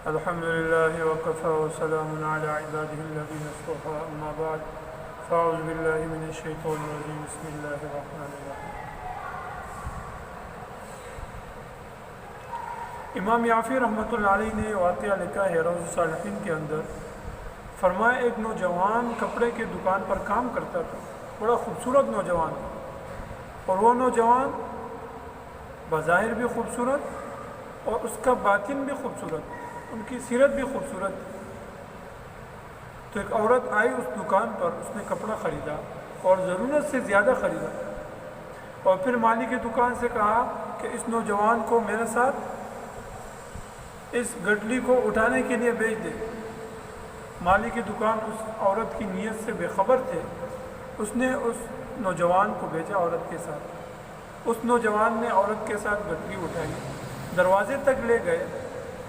الحمد لله وكفى وسلام على عباده الذين اصطفى أما بعد فأعوذ بالله من الشيطان الرجيم بسم الله الرحمن الرحيم۔ امام یافی رحمۃ اللہ علیہ نے واقعہ لکھا ہے روض الصالحین کے اندر، فرمایا ایک نوجوان کپڑے کی دکان پر کام کرتا تھا، بڑا خوبصورت نوجوان تھا، اور وہ نوجوان بظاہر بھی خوبصورت اور اس کا باطن بھی خوبصورت، ان کی سیرت بھی خوبصورت تھی۔ تو ایک عورت آئی اس دکان پر، اس نے کپڑا خریدا اور ضرورت سے زیادہ خریدا، اور پھر مالک کی دکان سے کہا کہ اس نوجوان کو میرے ساتھ اس گٹلی کو اٹھانے کے لیے بھیج دے۔ مالک کی دکان اس عورت کی نیت سے بے خبر تھے، اس نے اس نوجوان کو بھیجا عورت کے ساتھ۔ اس نوجوان نے عورت کے ساتھ گٹلی اٹھائی، دروازے تک لے گئے،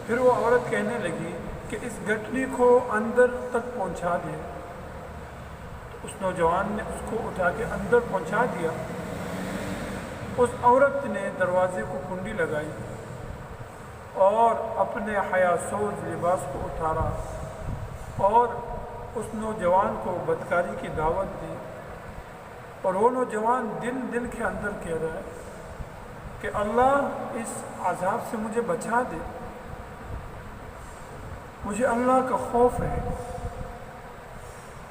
پھر وہ عورت کہنے لگی کہ اس گٹلی کو اندر تک پہنچا دے۔ اس نوجوان نے اس کو اٹھا کے اندر پہنچا دیا۔ اس عورت نے دروازے کو کنڈی لگائی اور اپنے حیا سوز لباس کو اتارا اور اس نوجوان کو بدکاری کی دعوت دی، اور وہ نوجوان دل کے اندر کہہ رہا ہے کہ اللہ اس عذاب سے مجھے بچا دے، مجھے اللہ کا خوف ہے۔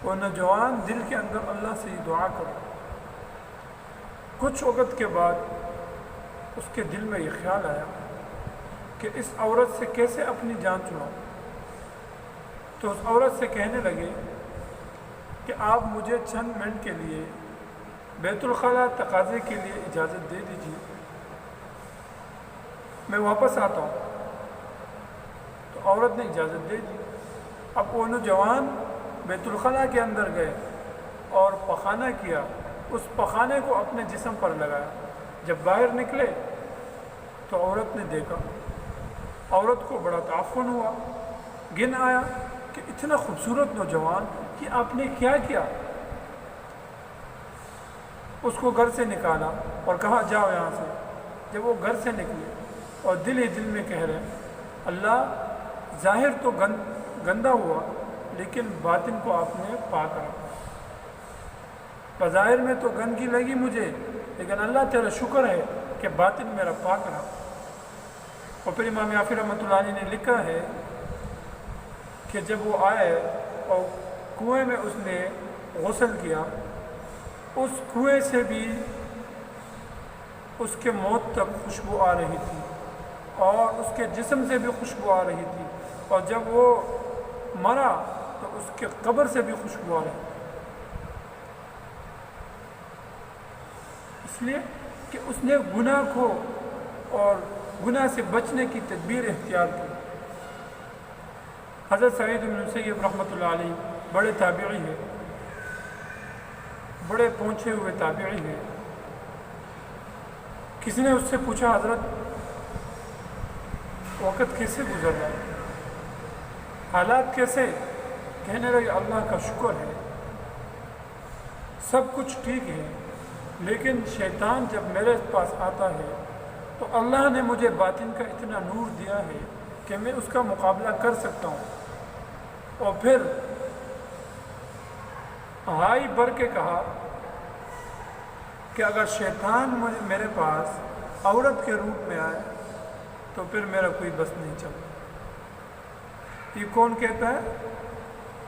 وہ نوجوان دل کے اندر اللہ سے یہ دعا کرا۔ کچھ وقت کے بعد اس کے دل میں یہ خیال آیا کہ اس عورت سے کیسے اپنی جان چھڑاؤں۔ تو اس عورت سے کہنے لگے کہ آپ مجھے چند منٹ کے لیے بیت الخلاء تقاضے کے لیے اجازت دے دیجیے، میں واپس آتا ہوں۔ تو عورت نے اجازت دے دی۔ اب وہ نوجوان بیت الخلاء کے اندر گئے اور پخانہ کیا، اس پخانے کو اپنے جسم پر لگایا۔ جب باہر نکلے تو عورت نے دیکھا، عورت کو بڑا تعفن ہوا، گن آیا کہ اتنا خوبصورت نوجوان کہ آپ نے کیا کیا۔ اس کو گھر سے نکالا اور کہا جاؤ یہاں سے۔ جب وہ گھر سے نکلے اور دل ہی دل میں کہہ رہے اللہ ظاہر تو گندا ہوا لیکن باطن کو آپ نے پاک رکھا۔ بظاہر میں تو گندگی لگی مجھے، لیکن اللہ تیرا شکر ہے کہ باطن میرا پاک رہا۔ اور پھر امام یافی رحمۃ اللہ علیہ نے لکھا ہے کہ جب وہ آئے اور کنویں میں اس نے غسل کیا، اس کنویں سے بھی اس کے موت تک خوشبو آ رہی تھی اور اس کے جسم سے بھی خوشبو آ رہی تھی، اور جب وہ مرا تو اس کے قبر سے بھی خوشبو آ رہی تھی، اس لیے کہ اس نے گناہ کو اور گناہ سے بچنے کی تدبیر اختیار کی۔ حضرت سعید بن مسیب رحمۃ اللہ علیہ بڑے تابعی ہیں، بڑے پہنچے ہوئے تابعی ہیں۔ کسی نے اس سے پوچھا حضرت وقت کیسے گزر رہا ہے، حالات کیسے؟ کہنے لگے اللہ کا شکر ہے، سب کچھ ٹھیک ہے، لیکن شیطان جب میرے پاس آتا ہے تو اللہ نے مجھے باطن کا اتنا نور دیا ہے کہ میں اس کا مقابلہ کر سکتا ہوں۔ اور پھر ہائی بھر کے کہا کہ اگر شیطان میرے پاس عورت کے روپ میں آئے تو پھر میرا کوئی بس نہیں چلتا۔ یہ کون کہتا ہے؟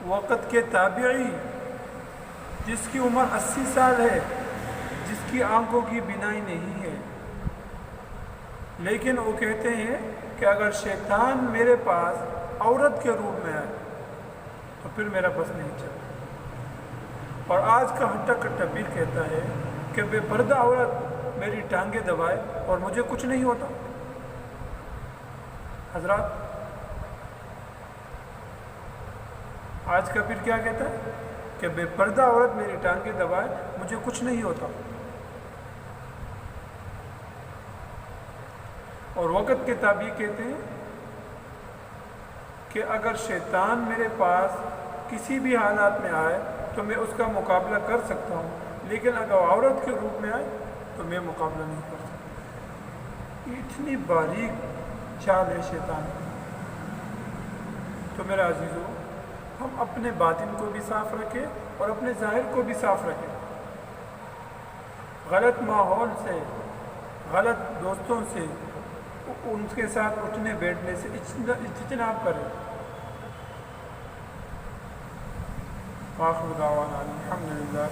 وقت کے تابعی، جس کی عمر 80 سال ہے، جس کی آنکھوں کی بینائی نہیں ہے، لیکن وہ کہتے ہیں کہ اگر شیطان میرے پاس عورت کے روپ میں آئے تو پھر میرا بس نہیں چلتا۔ اور آج کا ہٹا کٹا پیر کہتا ہے کہ بے پردہ عورت میری ٹانگیں دبائے اور مجھے کچھ نہیں ہوتا۔ حضرات آج کا پیر کیا کہتا ہے کہ بے پردہ عورت میری ٹانگیں دبائے مجھے کچھ نہیں ہوتا۔ اور وقت کے تابع کہتے ہیں کہ اگر شیطان میرے پاس کسی بھی حالات میں آئے تو میں اس کا مقابلہ کر سکتا ہوں، لیکن اگر عورت کے روپ میں آئے تو میں مقابلہ نہیں کر سکتا۔ یہ اتنی باریک چال ہے شیطان، تو میرے عزیزوں، ہم اپنے باطن کو بھی صاف رکھیں اور اپنے ظاہر کو بھی صاف رکھیں۔ غلط ماحول سے، غلط دوستوں سے، ان کے ساتھ اٹھنے بیٹھنے سے اجتناب کریں۔ آخر دعوانا الحمدللہ۔